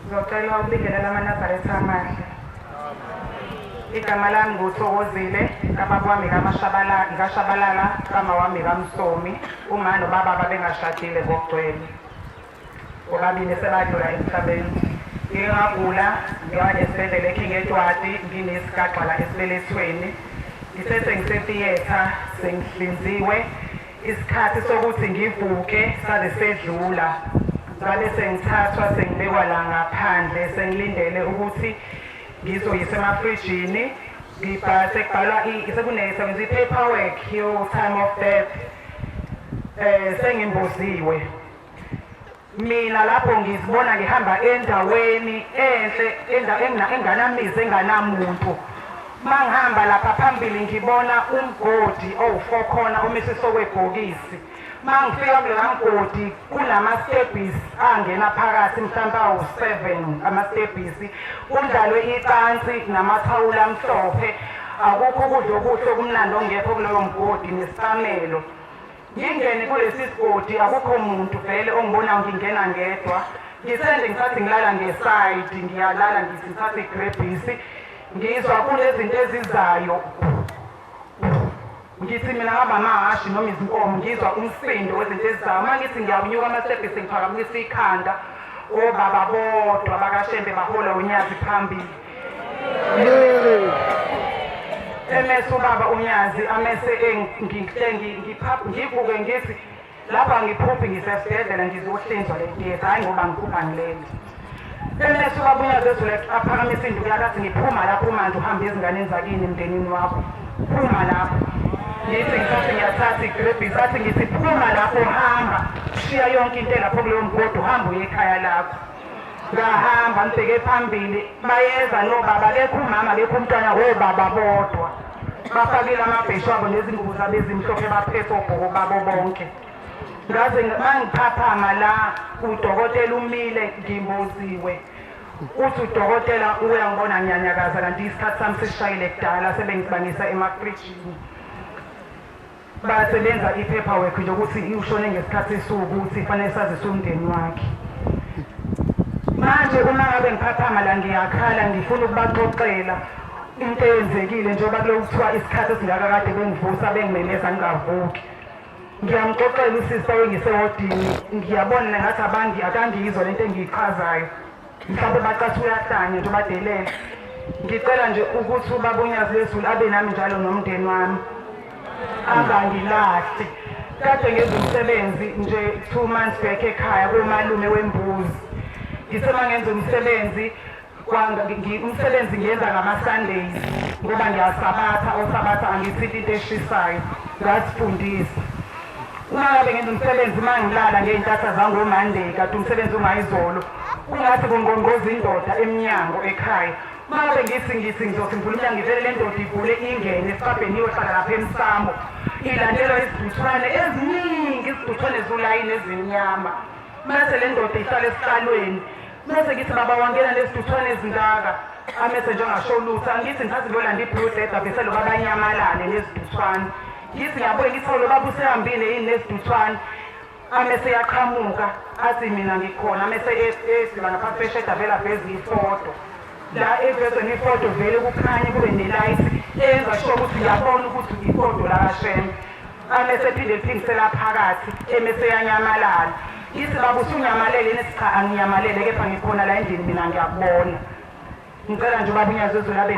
Ngicela ukubingelela amanazareth amahle. Igama lami nguThokozile, kababa wami kaShabalala, kama wami kaMsomi, uma nobaba babengashadile ngokugcwele. Bobabili sebadlula emhlabeni. Ngike ngagula, ngiya esibhedlela eKingetwadi, nginesigaxa la esibelethweni. Ngithethe ngisethiyetha, sengihlinziwe. Isikhathi sokuthi ngivuke saze sedlula. Ngabe sengithathwa sengibekwa la ngaphandle, sengilindele ukuthi ngizoyisa emafrijini. Sekubhalwa sekuneyisebenzisa i-paperwork yo time of death. Sengimboziwe. Mina lapho ngizibona ngihamba endaweni enhle, enganamizi, enganamuntu. Mangihamba lapha phambili ngibona umgodi owu4 khona umisiso webhokisi. Mangifika kuloya mgodi kunama-stebhisi angena phakathi mhlawumbe awu7 ama-stebhisi. Kundlalwe icansi namathawula amhlophe. Akukho ukudla okuhle okumnandi ongekho kuloyo mgodi nesisamelo. Ngingene kulesi sigodi akukho muntu vele ongibona ngingena ngedwa. Ngisende ngithathe ngilala ngeside, ngiyalala ngithi ngithathe igrebhisi. Ngizwa kunezinto ezizayo. Ngithi mina ngaba amahashi noma izinkomo, ngizwa umsindo wezinto ezizayo. Mangithi ngiyanyuka ama-stebhisi ngiphakamisa ikhanda, obaba bodwa bakaShembe bahola unyazi phambili. Emese ubaba unyazi amese ngivuke ngithi lapha ngiphuphi ngisesibhedlela ngizohlinzwa lentiyetha, hayi ngoba ngiphupha ngilele. Emese ubaba unyazi ezule aphakamisa induku yakathi ngiphuma lapho manje uhambe ezinganeni zakini emndenini wakho. Phuma lapho. Ngithi ngithathe ngiyathatha igrebhisi athi ngithi phuma lapho hamba. Shiya yonke into lapho kuloyo mgodi uhamba uye ekhaya lakho. Ngahamba ngibheke phambili bayeza nobaba, akekho umama, akekho umntwana, obaba bodwa. Bafakile amabheshu abo nezingubo zabo ezimhlophe baphethe obhoko babo bonke. Ngaze mangiphaphama la udokotela umile ngimboziwe. Uthi udokotela uyangibona ngiyanyakaza kanti isikhathi sami sishayile kudala sebengibangisa emafrijini. Basebenza i-paperwork nje ukuthi ushone ngesikhathi ukuthi fanele sazise umndeni wakhe. Manje uma ngabe ngiphaphama la ngiyakhala ngifuna ukubaxoxela into eyenzekile njengoba kulo kuthiwa isikhathi esingaka kade bengivusa bengimemeza ngingavuki. Ngiyamxoxela usista wengisewodini, ngiyabona ngathi akangiyizwa lento engiyichazayo. Mhlawumbe bacathi uyahlanya nje badelele. Ngicela nje ukuthi ubaba unyazi lezulu abe nami njalo nomndeni wami. Angangilahli. Kade ngenza umsebenzi nje 2 months back ekhaya kumalume wembuzi. Ngithe mangenza umsebenzi umsebenzi ngiyenza ngama-Sundays ngoba ngiyasabatha, osabatha angithi into eshisayo. Ngasifundisa. Uma ngabe ngenza umsebenzi mangilala ngey'ntatha zangoMonday kade umsebenzi ungayizolo. Kungathi kungqongqoza indoda emnyango ekhaya. Mabe ngithi ngizothi ngivula umnyango ngivele le ndoda ivule ingene esibhabheni iyohlala lapha emsamo. Ilandelwa iziduthwane eziningi, iziduthwane zulayini ezimnyama. Mase le ndoda ihlala esihlalweni. Mase ngithi baba wangena leziduthwane ezingaka. Amese nje angasho lutho. Angithi ngithathe ngiyolanda i-blue death bese lo baba anyamalale neziduthwane. Ngithi ngiyabuye ngithi lo baba usehambile yini neziduthwane. Amese yaqhamuka athi mina ngikhona. Amese esiba ngaphansi kwesheda vela veza ifoto. La evezweni ifoto vele kukhanya kube nelight enza sure ukuthi uyabona ukuthi ifoto la kaShembe. Amese phinde liphingisela phakathi emese yanyamalala. Yithi baba usunyamalele nesicha anginyamalele kepha ngikhona la endlini mina ngiyakubona. Ngicela nje ubaba unyazi ezolabe